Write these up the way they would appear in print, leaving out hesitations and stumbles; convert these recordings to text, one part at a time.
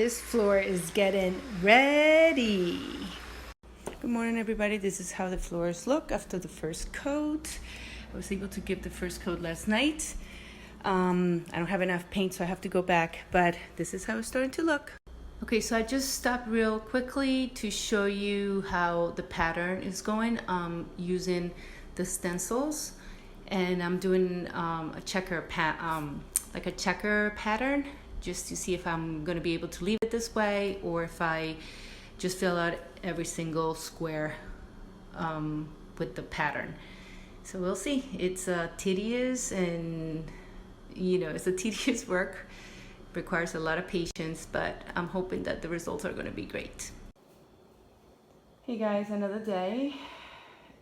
This floor is getting ready. Good morning, everybody. This is how the floors look after the first coat. I was able to give the first coat last night. I don't have enough paint, so I have to go back, but this is how it's starting to look. Okay, so I just stopped real quickly to show you how the pattern is going using the stencils, and I'm doing a checker pattern, just to see if I'm going to be able to leave it this way or if I just fill out every single square with the pattern. So we'll see. It's tedious, and it's a tedious work. Requires a lot of patience, but I'm hoping that the results are going to be great. Hey guys, another day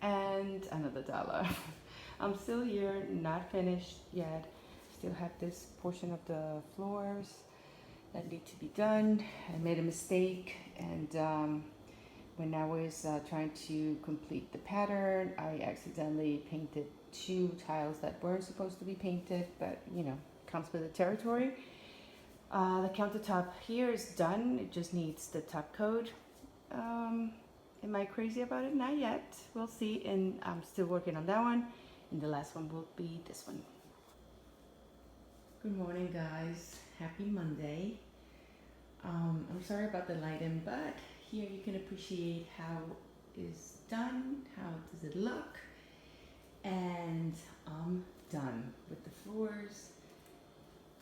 and another dollar. I'm still here, not finished yet. Still have this portion of the floors that need to be done. I made a mistake, and when I was trying to complete the pattern, I accidentally painted 2 tiles that weren't supposed to be painted, but comes with the territory. The countertop here is done. It just needs the top coat. Am I crazy about it? Not yet. We'll see, and I'm still working on that one, and the last one will be this one. Good morning, guys. Happy Monday. I'm sorry about the lighting, but here you can appreciate how it's done, how does it look, and I'm done with the floors.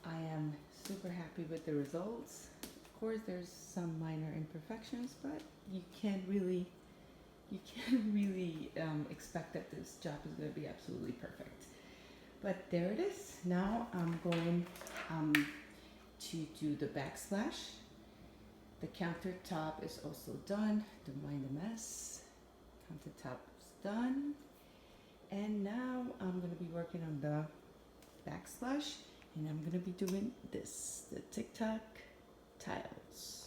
I am super happy with the results. Of course, there's some minor imperfections, but you can't really expect that this job is going to be absolutely perfect. But there it is. Now I'm going to do the backsplash. The countertop is also done. Don't mind the mess. Countertop is done. And now I'm going to be working on the backsplash, and I'm going to be doing this, the TikTok tiles.